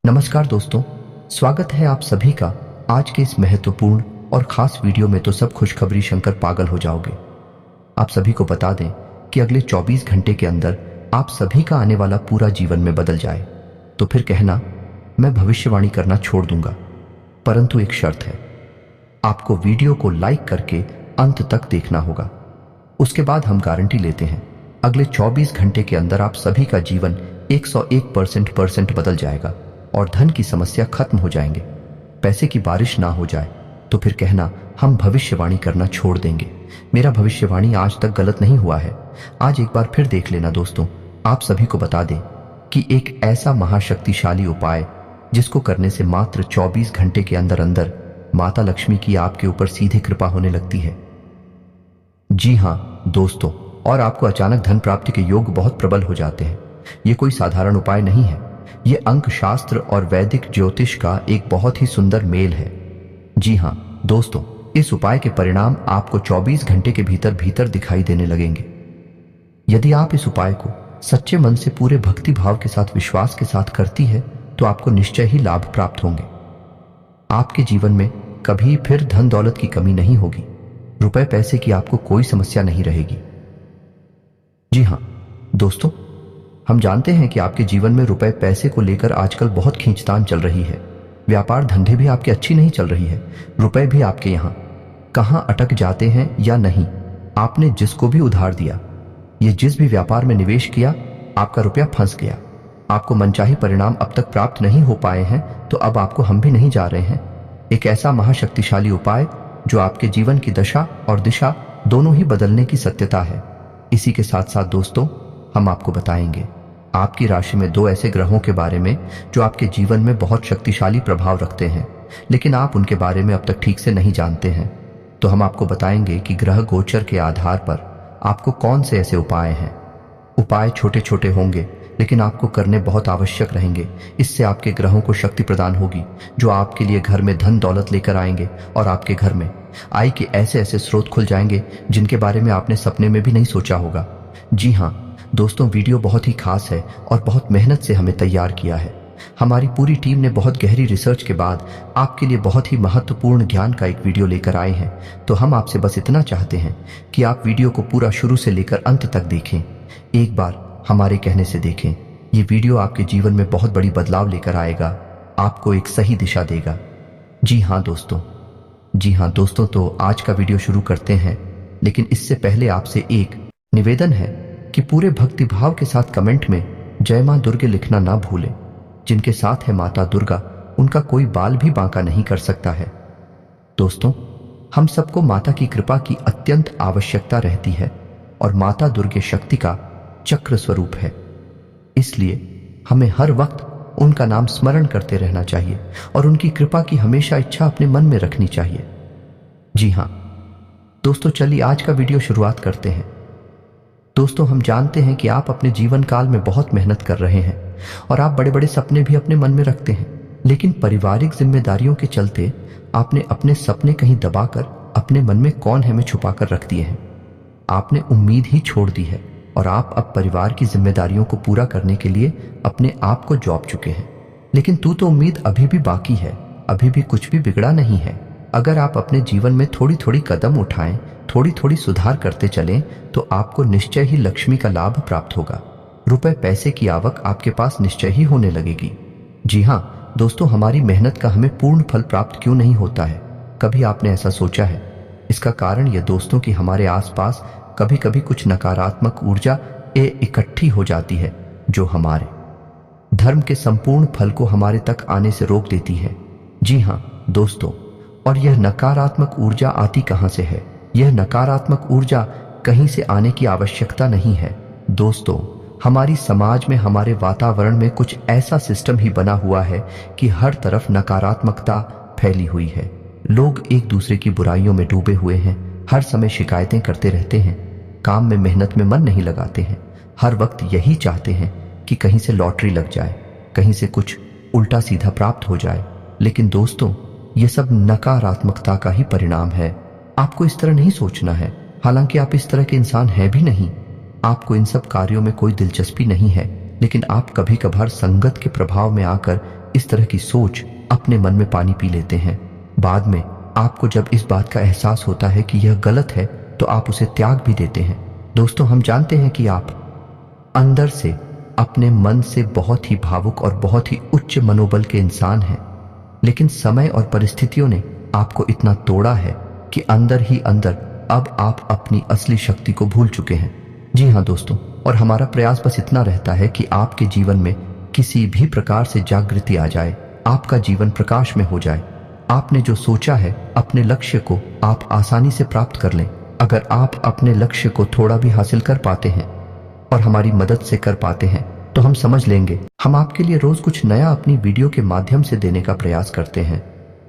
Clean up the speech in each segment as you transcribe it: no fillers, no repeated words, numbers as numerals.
नमस्कार दोस्तों, स्वागत है आप सभी का आज के इस महत्वपूर्ण और खास वीडियो में। तो सब खुशखबरी शंकर पागल हो जाओगे। आप सभी को बता दें कि अगले 24 घंटे के अंदर आप सभी का आने वाला पूरा जीवन में बदल जाए। तो फिर कहना मैं भविष्यवाणी करना छोड़ दूंगा, परंतु एक शर्त है, आपको वीडियो को लाइक करके अंत तक देखना होगा। उसके बाद हम गारंटी लेते हैं अगले 24 घंटे के अंदर आप सभी का जीवन 101% बदल जाएगा और धन की समस्या खत्म हो जाएंगे। पैसे की बारिश ना हो जाए तो फिर कहना हम भविष्यवाणी करना छोड़ देंगे। मेरा भविष्यवाणी आज तक गलत नहीं हुआ है। आज एक बार फिर देख लेना दोस्तों। आप सभी को बता दें कि एक ऐसा महाशक्तिशाली उपाय जिसको करने से मात्र 24 घंटे के अंदर अंदर माता लक्ष्मी की आपके ऊपर सीधे कृपा होने लगती है। जी हाँ दोस्तों, और आपको अचानक धन प्राप्ति के योग बहुत प्रबल हो जाते हैं। ये कोई साधारण उपाय नहीं है, ये अंक शास्त्र और वैदिक ज्योतिष का एक बहुत ही सुंदर मेल है। जी हाँ दोस्तों, इस उपाय के परिणाम आपको 24 घंटे के भीतर भीतर दिखाई देने लगेंगे। यदि आप इस उपाय को सच्चे मन से पूरे भक्ति भाव के साथ विश्वास के साथ करती है तो आपको निश्चय ही लाभ प्राप्त होंगे। आपके जीवन में कभी फिर धन दौलत की कमी नहीं होगी। रुपए पैसे की आपको कोई समस्या नहीं रहेगी। जी हाँ दोस्तों, हम जानते हैं कि आपके जीवन में रुपए पैसे को लेकर आजकल बहुत खींचतान चल रही है। व्यापार धंधे भी आपके अच्छी नहीं चल रही है। रुपए भी आपके यहाँ कहाँ अटक जाते हैं या नहीं। आपने जिसको भी उधार दिया, ये जिस भी व्यापार में निवेश किया, आपका रुपया फंस गया। आपको मनचाही परिणाम अब तक प्राप्त नहीं हो पाए हैं, तो अब आपको हम भी नहीं जा रहे हैं। एक ऐसा महाशक्तिशाली उपाय जो आपके जीवन की दशा और दिशा दोनों ही बदलने की सत्यता है। इसी के साथ साथ दोस्तों, हम आपको बताएंगे आपकी राशि में 2 ऐसे ग्रहों के बारे में जो आपके जीवन में बहुत शक्तिशाली प्रभाव रखते हैं, लेकिन आप उनके बारे में अब तक ठीक से नहीं जानते हैं। तो हम आपको बताएंगे कि ग्रह गोचर के आधार पर आपको कौन से ऐसे उपाय हैं। उपाय छोटे छोटे होंगे, लेकिन आपको करने बहुत आवश्यक रहेंगे। इससे आपके ग्रहों को शक्ति प्रदान होगी जो आपके लिए घर में धन दौलत लेकर आएंगे और आपके घर में आय के ऐसे ऐसे स्रोत खुल जाएंगे जिनके बारे में आपने सपने में भी नहीं सोचा होगा। जी हाँ दोस्तों, वीडियो बहुत ही खास है और बहुत मेहनत से हमें तैयार किया है। हमारी पूरी टीम ने बहुत गहरी रिसर्च के बाद आपके लिए बहुत ही महत्वपूर्ण ज्ञान का एक वीडियो लेकर आए हैं। तो हम आपसे बस इतना चाहते हैं कि आप वीडियो को पूरा शुरू से लेकर अंत तक देखें। एक बार हमारे कहने से देखें। ये वीडियो आपके जीवन में बहुत बड़ी बदलाव लेकर आएगा, आपको एक सही दिशा देगा। जी हाँ दोस्तों, तो आज का वीडियो शुरू करते हैं। लेकिन इससे पहले आपसे एक निवेदन है कि पूरे भक्ति भाव के साथ कमेंट में जय मां दुर्गे लिखना ना भूलें। जिनके साथ है माता दुर्गा, उनका कोई बाल भी बांका नहीं कर सकता है। दोस्तों, हम सबको माता की कृपा की अत्यंत आवश्यकता रहती है और माता दुर्गे शक्ति का चक्र स्वरूप है। इसलिए हमें हर वक्त उनका नाम स्मरण करते रहना चाहिए और उनकी कृपा की हमेशा इच्छा अपने मन में रखनी चाहिए। जी हाँ दोस्तों, चलिए आज का वीडियो शुरुआत करते हैं। दोस्तों, हम जानते हैं कि आप अपने जीवन काल में बहुत मेहनत कर रहे हैं और आप बड़े बड़े सपने भी अपने मन में रखते हैं, लेकिन पारिवारिक जिम्मेदारियों के चलते आपने अपने सपने कहीं दबाकर अपने मन में कौन है में छुपाकर रख दिए हैं। आपने उम्मीद ही छोड़ दी है और आप अब परिवार की जिम्मेदारियों को पूरा करने के लिए अपने आप को जॉब चुके हैं। लेकिन तो उम्मीद अभी भी बाकी है, अभी भी कुछ भी बिगड़ा नहीं है। अगर आप अपने जीवन में थोड़ी थोड़ी कदम उठाएं, थोड़ी थोड़ी सुधार करते चलें, तो आपको निश्चय ही लक्ष्मी का लाभ प्राप्त होगा। रुपए पैसे की आवक आपके पास निश्चय ही होने लगेगी। जी हाँ दोस्तों, हमारी मेहनत का हमें पूर्ण फल प्राप्त क्यों नहीं होता है? कभी आपने ऐसा सोचा है? इसका कारण यह दोस्तों कि हमारे आसपास कभी कभी कुछ नकारात्मक ऊर्जा इकट्ठी हो जाती है जो हमारे धर्म के संपूर्ण फल को हमारे तक आने से रोक देती है। जी हाँ दोस्तों, और यह नकारात्मक ऊर्जा आती कहां से है? यह नकारात्मक ऊर्जा कहीं से आने की आवश्यकता नहीं है दोस्तों। हमारी समाज में, हमारे वातावरण में कुछ ऐसा सिस्टम ही बना हुआ है कि हर तरफ नकारात्मकता फैली हुई है। लोग एक दूसरे की बुराइयों में डूबे हुए हैं, हर समय शिकायतें करते रहते हैं, काम में मेहनत में मन नहीं लगाते हैं, हर वक्त यही चाहते हैं कि कहीं से लॉटरी लग जाए, कहीं से कुछ उल्टा सीधा प्राप्त हो जाए। लेकिन दोस्तों, ये सब नकारात्मकता का ही परिणाम है। आपको इस तरह नहीं सोचना है, हालांकि आप इस तरह के इंसान हैं भी नहीं। आपको इन सब कार्यों में कोई दिलचस्पी नहीं है, लेकिन आप कभी कभार संगत के प्रभाव में आकर इस तरह की सोच अपने मन में पानी पी लेते हैं। बाद में आपको जब इस बात का एहसास होता है कि यह गलत है तो आप उसे त्याग भी देते हैं। दोस्तों, हम जानते हैं कि आप अंदर से अपने मन से बहुत ही भावुक और बहुत ही उच्च मनोबल के इंसान हैं, लेकिन समय और परिस्थितियों ने आपको इतना तोड़ा है कि अंदर ही अंदर अब आप अपनी असली शक्ति को भूल चुके हैं। जी हाँ दोस्तों, और हमारा प्रयास बस इतना रहता है कि आपके जीवन में किसी भी प्रकार से जागृति आ जाए, आपका जीवन प्रकाश में हो जाए। आपने जो सोचा है, अपने लक्ष्य को आप आसानी से प्राप्त कर लें। अगर आप अपने लक्ष्य को थोड़ा भी हासिल कर पाते हैं और हमारी मदद से कर पाते हैं तो हम समझ लेंगे। हम आपके लिए रोज कुछ नया अपनी वीडियो के माध्यम से देने का प्रयास करते हैं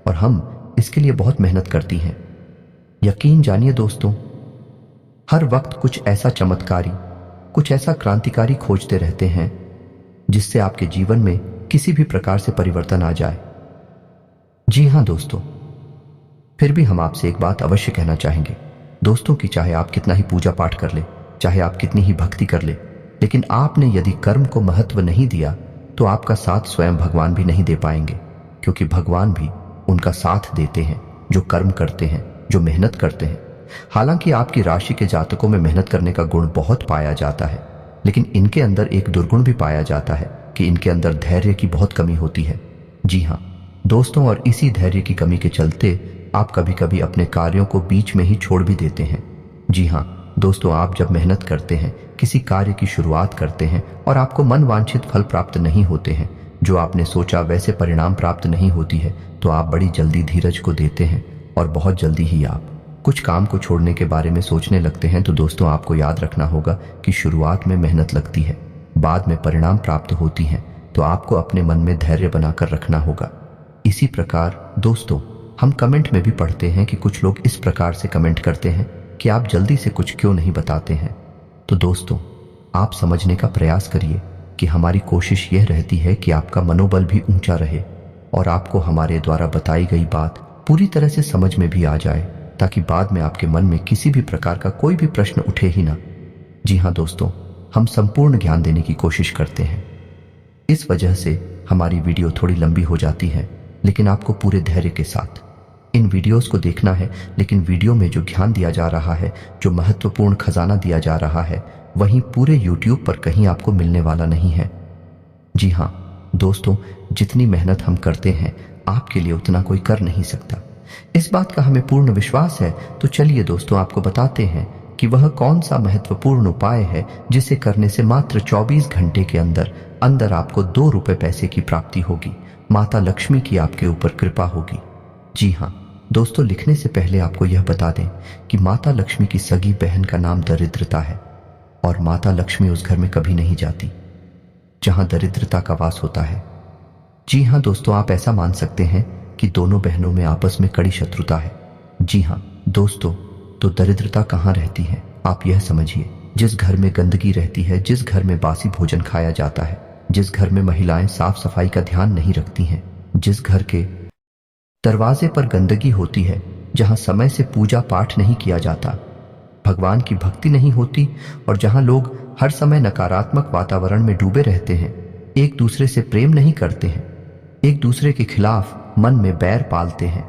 और हम इसके लिए बहुत मेहनत करती हैं। यकीन जानिए दोस्तों, हर वक्त कुछ ऐसा चमत्कारी, कुछ ऐसा क्रांतिकारी खोजते रहते हैं जिससे आपके जीवन में किसी भी प्रकार से परिवर्तन आ जाए। जी हाँ दोस्तों, फिर भी हम आपसे एक बात अवश्य कहना चाहेंगे दोस्तों कि चाहे आप कितना ही पूजा पाठ कर ले, चाहे आप कितनी ही भक्ति कर ले, लेकिन आपने यदि कर्म को महत्व नहीं दिया तो आपका साथ स्वयं भगवान भी नहीं दे पाएंगे, क्योंकि भगवान भी उनका साथ देते हैं जो कर्म करते हैं, जो मेहनत करते हैं। हालांकि आपकी राशि के जातकों में मेहनत करने का गुण बहुत पाया जाता है, लेकिन इनके अंदर एक दुर्गुण भी पाया जाता है कि इनके अंदर धैर्य की बहुत कमी होती है। जी हाँ दोस्तों, और इसी धैर्य की कमी के चलते आप कभी कभी अपने कार्यों को बीच में ही छोड़ भी देते हैं। जी हाँ दोस्तों, आप जब मेहनत करते हैं, किसी कार्य की शुरुआत करते हैं और आपको मन वांछित फल प्राप्त नहीं होते हैं, जो आपने सोचा वैसे परिणाम प्राप्त नहीं होती है, तो आप बड़ी जल्दी धीरज को देते हैं और बहुत जल्दी ही आप कुछ काम को छोड़ने के बारे में सोचने लगते हैं। तो दोस्तों, आपको याद रखना होगा कि शुरुआत में मेहनत लगती है, बाद में परिणाम प्राप्त होती हैं, तो आपको अपने मन में धैर्य बनाकर रखना होगा। इसी प्रकार दोस्तों, हम कमेंट में भी पढ़ते हैं कि कुछ लोग इस प्रकार से कमेंट करते हैं कि आप जल्दी से कुछ क्यों नहीं बताते हैं। तो दोस्तों, आप समझने का प्रयास करिए कि हमारी कोशिश यह रहती है कि आपका मनोबल भी ऊंचा रहे और आपको हमारे द्वारा बताई गई बात पूरी तरह से समझ में भी आ जाए, ताकि बाद में आपके मन में किसी भी प्रकार का कोई भी प्रश्न उठे ही ना। जी हाँ दोस्तों, हम संपूर्ण ज्ञान देने की कोशिश करते हैं। इस वजह से हमारी वीडियो थोड़ी लंबी हो जाती है, लेकिन आपको पूरे धैर्य के साथ इन वीडियोस को देखना है। लेकिन वीडियो में जो ज्ञान दिया जा रहा है, जो महत्वपूर्ण खजाना दिया जा रहा है, वहीं पूरे YouTube पर कहीं आपको मिलने वाला नहीं है। जी हाँ दोस्तों, जितनी मेहनत हम करते हैं आपके लिए उतना कोई कर नहीं सकता। इस बात का हमें पूर्ण विश्वास है। तो चलिए दोस्तों, आपको बताते हैं कि वह कौन सा महत्वपूर्ण उपाय है जिसे करने से मात्र 24 घंटे के अंदर अंदर आपको 2 रुपए पैसे की प्राप्ति होगी, माता लक्ष्मी की आपके ऊपर कृपा होगी। जी हाँ दोस्तों, लिखने से पहले आपको यह बता दें कि माता लक्ष्मी की सगी बहन का नाम दरिद्रता है और माता लक्ष्मी उस घर में कभी नहीं जाती जहां दरिद्रता का वास होता है। जी हाँ दोस्तों, आप ऐसा मान सकते हैं कि दोनों बहनों में आपस में कड़ी शत्रुता है। जी हाँ दोस्तों, तो दरिद्रता कहाँ रहती है आप यह समझिए। जिस घर में गंदगी रहती है, जिस घर में बासी भोजन खाया जाता है, जिस घर में महिलाएं साफ सफाई का ध्यान नहीं रखती हैं, जिस घर के दरवाजे पर गंदगी होती है, जहां समय से पूजा पाठ नहीं किया जाता, भगवान की भक्ति नहीं होती और जहां लोग हर समय नकारात्मक वातावरण में डूबे रहते हैं, एक दूसरे से प्रेम नहीं करते हैं, एक दूसरे के खिलाफ मन में बैर पालते हैं,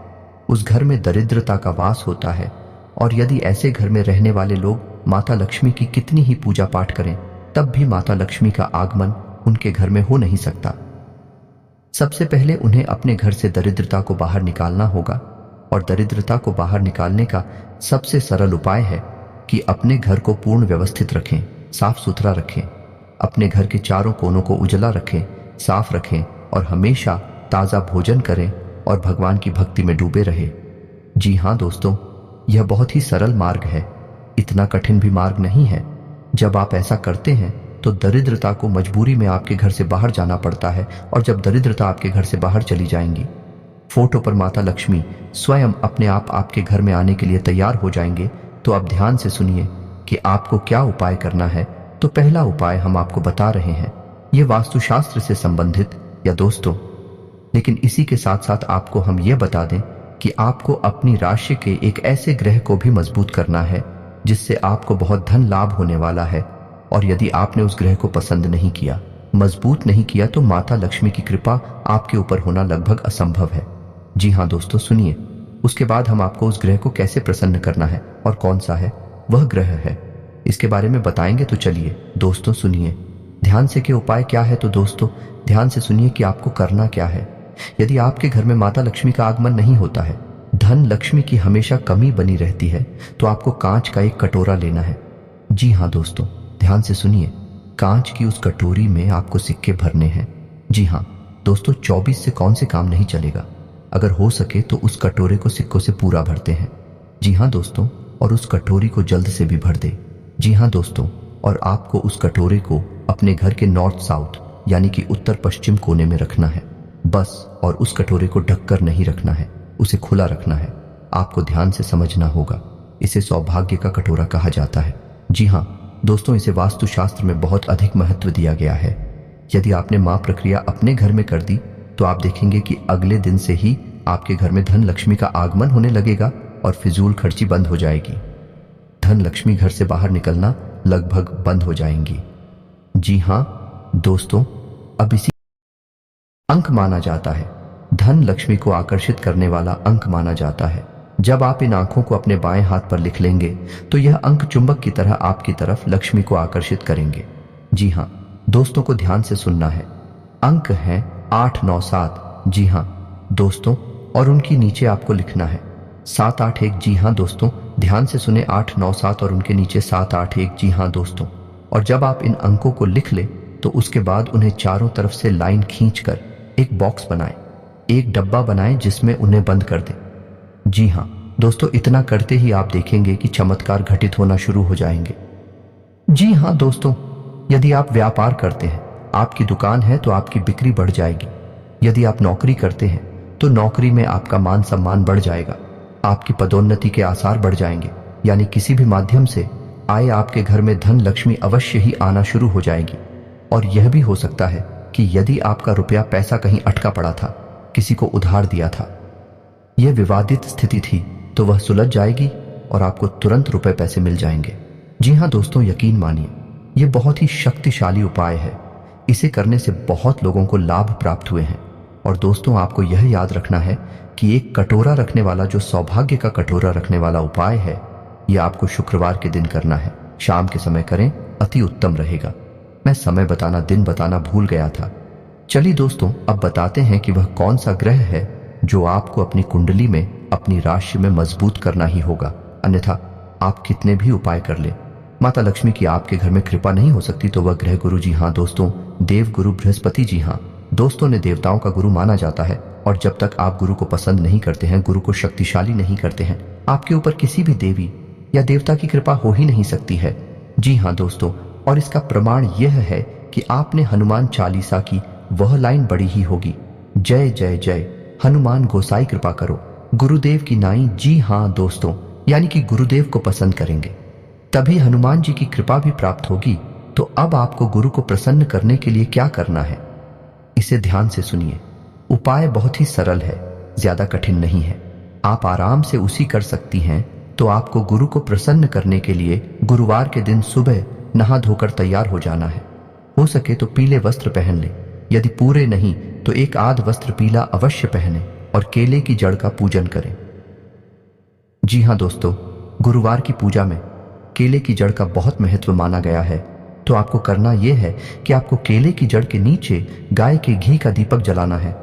उस घर में दरिद्रता का वास होता है। और यदि ऐसे घर में रहने वाले लोग माता लक्ष्मी की कितनी ही पूजा पाठ करें, तब भी माता लक्ष्मी का आगमन उनके घर में हो नहीं सकता। सबसे पहले उन्हें अपने घर से दरिद्रता को बाहर निकालना होगा, और दरिद्रता को बाहर निकालने का सबसे सरल उपाय है कि अपने घर को पूर्ण व्यवस्थित रखें, साफ सुथरा रखें, अपने घर के चारों कोनों को उजला रखें, साफ रखें और हमेशा ताज़ा भोजन करें और भगवान की भक्ति में डूबे रहे। जी हाँ दोस्तों, यह बहुत ही सरल मार्ग है, इतना कठिन भी मार्ग नहीं है। जब आप ऐसा करते हैं तो दरिद्रता को मजबूरी में आपके घर से बाहर जाना पड़ता है, और जब दरिद्रता आपके घर से बाहर चली जाएंगी, फोटो पर माता लक्ष्मी स्वयं अपने आप आपके घर में आने के लिए तैयार हो जाएंगे। तो अब ध्यान से सुनिए कि आपको क्या उपाय करना है। तो पहला उपाय हम आपको बता रहे हैं, यह वास्तुशास्त्र से संबंधित या दोस्तों, लेकिन इसी के साथ साथ आपको हम यह बता दें कि आपको अपनी राशि के एक ऐसे ग्रह को भी मजबूत करना है जिससे आपको बहुत धन लाभ होने वाला है। और यदि आपने उस ग्रह को पसंद नहीं किया मजबूत नहीं किया तो माता लक्ष्मी की कृपा आपके ऊपर होना लगभग असंभव है। जी हाँ दोस्तों, सुनिए। उसके बाद हम आपको उस ग्रह को कैसे प्रसन्न करना है और कौन सा है वह ग्रह है, इसके बारे में बताएंगे। तो चलिए दोस्तों सुनिए ध्यान से कि उपाय क्या है। तो दोस्तों ध्यान से सुनिए कि आपको करना क्या है। यदि आपके घर में माता लक्ष्मी का आगमन नहीं होता है, धन लक्ष्मी की हमेशा कमी बनी रहती है, तो आपको कांच का एक कटोरा लेना है। जी हाँ दोस्तों, ध्यान से सुनिए। कांच की उस कटोरी में आपको सिक्के भरने हैं। जी हाँ दोस्तों, 24 से कौन से काम नहीं चलेगा। अगर हो सके तो उस कटोरे को सिक्कों से पूरा भरते हैं। जी हाँ दोस्तों, और उस कटोरी को जल्द से भी भर दे। जी हाँ दोस्तों, और आपको उस कटोरे को अपने घर के नॉर्थ साउथ यानी कि उत्तर पश्चिम कोने में रखना है बस। और उस कटोरे को ढककर नहीं रखना है, उसे खुला रखना है। आपको ध्यान से समझना होगा। इसे सौभाग्य का कटोरा कहा जाता है। जी हाँ दोस्तों, इसे वास्तुशास्त्र में बहुत अधिक महत्व दिया गया है। यदि आपने मां प्रक्रिया अपने घर में कर दी तो आप देखेंगे कि अगले दिन से ही आपके घर में धन लक्ष्मी का आगमन होने लगेगा और फिजूल खर्ची बंद हो जाएगी। धन लक्ष्मी घर से बाहर निकलना लगभग बंद हो जाएंगी। जी हाँ दोस्तों, अब इसी अंक माना जाता है, धन लक्ष्मी को आकर्षित करने वाला अंक माना जाता है। जब आप इन आंखों को अपने बाएं हाथ पर लिख लेंगे तो यह अंक चुंबक की तरह आपकी तरफ लक्ष्मी को आकर्षित करेंगे। जी हाँ दोस्तों को ध्यान से सुनना है। अंक हैं 8, 9, 7। जी हाँ दोस्तों, और उनकी नीचे आपको लिखना है 7, 8, 1। जी हाँ दोस्तों, ध्यान से सुने। 8, 9, 7 और उनके नीचे 7, 8, 1। जी हाँ दोस्तों, और जब आप इन अंकों को लिख ले तो उसके बाद उन्हें चारों तरफ से लाइन खींचकर एक बॉक्स बनाएं, एक डब्बा बनाएं जिसमें उन्हें बंद कर दें। जी हाँ दोस्तों, इतना करते ही आप देखेंगे कि चमत्कार घटित होना शुरू हो जाएंगे। जी हाँ दोस्तों, यदि आप व्यापार करते हैं, आपकी दुकान है, तो आपकी बिक्री बढ़ जाएगी। यदि आप नौकरी करते हैं तो नौकरी में आपका मान सम्मान बढ़ जाएगा। आपकी पदोन्नति के आसार बढ़ जाएंगे, यानी किसी भी माध्यम से आए आपके घर में धन लक्ष्मी अवश्य ही आना शुरू हो जाएगी। और यह भी हो सकता है कि यदि आपका रुपया पैसा कहीं अटका पड़ा था, किसी को उधार दिया था, यह विवादित स्थिति थी, तो वह सुलझ जाएगी और आपको तुरंत रुपए पैसे मिल जाएंगे। जी हाँ दोस्तों, यकीन मानिए यह बहुत ही शक्तिशाली उपाय है। इसे करने से बहुत लोगों को लाभ प्राप्त हुए हैं। और दोस्तों आपको यह याद रखना है कि एक कटोरा रखने वाला, जो सौभाग्य का कटोरा रखने वाला उपाय है, यह आपको शुक्रवार के दिन करना है। शाम के समय करें, अति उत्तम रहेगा। मैं समय बताना, दिन बताना भूल गया था। चलिए दोस्तों, अब बताते हैं कि वह कौन सा ग्रह है जो आपको अपनी कुंडली में, अपनी राशि में मजबूत करना ही होगा। अन्यथा आप कितने भी उपाय कर ले, माता लक्ष्मी की आपके घर में कृपा नहीं हो सकती। तो वह ग्रह गुरु, जी हाँ दोस्तों, देव गुरु बृहस्पति। जी हाँ दोस्तों, ने देवताओं का गुरु माना जाता है। और जब तक आप गुरु को पसंद नहीं करते हैं, गुरु को शक्तिशाली नहीं करते हैं, आपके ऊपर किसी भी देवी या देवता की कृपा हो ही नहीं सकती है। जी हाँ दोस्तों, और इसका प्रमाण यह है कि आपने हनुमान चालीसा की वह लाइन बड़ी ही होगी, जय जय जय हनुमान गोसाई कृपा करो गुरुदेव की नाई। जी हाँ दोस्तों, यानी कि गुरुदेव को पसंद करेंगे तभी हनुमान जी की कृपा भी प्राप्त होगी। तो अब आपको गुरु को प्रसन्न करने के लिए क्या करना है, इसे ध्यान से सुनिए। उपाय बहुत ही सरल है, ज्यादा कठिन नहीं है, आप आराम से उसी कर सकती हैं। तो आपको गुरु को प्रसन्न करने के लिए गुरुवार के दिन सुबह नहा धोकर तैयार हो जाना है। हो सके तो पीले वस्त्र पहन ले, यदि पूरे नहीं तो एक आध वस्त्र पीला अवश्य पहने और केले की जड़ का पूजन करें। जी हाँ दोस्तों, गुरुवार की पूजा में केले की जड़ का बहुत महत्व माना गया है। तो आपको करना यह है कि आपको केले की जड़ के नीचे गाय के घी का दीपक जलाना है।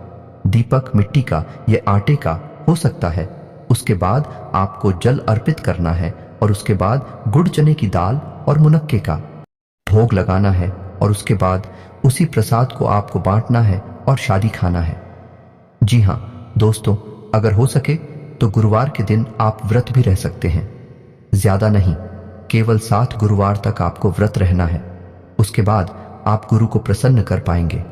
दीपक मिट्टी का या आटे का हो सकता है। उसके बाद आपको जल अर्पित करना है और उसके बाद गुड़ चने की दाल और मुनक्के का भोग लगाना है। और उसके बाद उसी प्रसाद को आपको बांटना है और शादी खाना है। जी हाँ दोस्तों, अगर हो सके तो गुरुवार के दिन आप व्रत भी रह सकते हैं। ज्यादा नहीं, केवल 7 गुरुवार तक आपको व्रत रहना है। उसके बाद आप गुरु को प्रसन्न कर पाएंगे।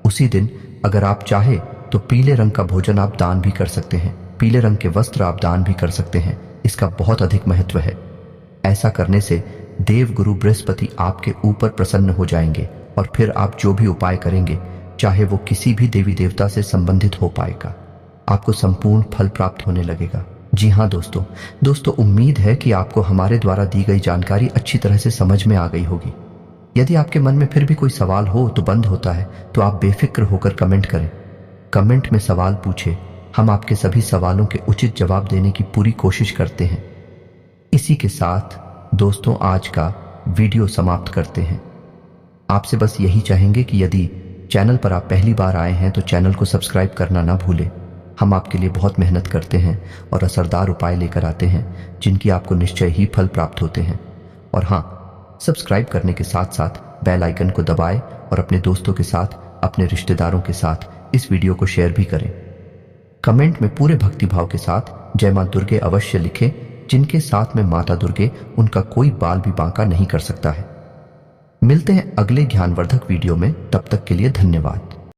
उसी दिन अगर आप चाहे तो पीले रंग का भोजन आप दान भी कर सकते हैं, पीले रंग के वस्त्र आप दान भी कर सकते हैं। इसका बहुत अधिक महत्व है। ऐसा करने से देव गुरु बृहस्पति आपके ऊपर प्रसन्न हो जाएंगे और फिर आप जो भी उपाय करेंगे, चाहे वो किसी भी देवी देवता से संबंधित हो पाएगा, आपको संपूर्ण फल प्राप्त होने लगेगा। जी हाँ दोस्तों, उम्मीद है कि आपको हमारे द्वारा दी गई जानकारी अच्छी तरह से समझ में आ गई होगी। यदि आपके मन में फिर भी कोई सवाल हो तो बंद होता है तो आप बेफिक्र होकर कमेंट करें। कमेंट में सवाल पूछे, हम आपके सभी सवालों के उचित जवाब देने की पूरी कोशिश करते हैं। इसी के साथ दोस्तों आज का वीडियो समाप्त करते हैं। आपसे बस यही चाहेंगे कि यदि चैनल पर आप पहली बार आए हैं तो चैनल को सब्सक्राइब करना ना भूलें। हम आपके लिए बहुत मेहनत करते हैं और असरदार उपाय लेकर आते हैं जिनकी आपको निश्चय ही फल प्राप्त होते हैं। और हाँ, सब्सक्राइब करने के साथ साथ बेल आइकन को दबाएं और अपने दोस्तों के साथ, अपने रिश्तेदारों के साथ इस वीडियो को शेयर भी करें। कमेंट में पूरे भक्तिभाव के साथ जय मां दुर्गे अवश्य लिखें। जिनके साथ में माता दुर्गे, उनका कोई बाल भी बांका नहीं कर सकता है। मिलते हैं अगले ज्ञानवर्धक वीडियो में, तब तक के लिए धन्यवाद।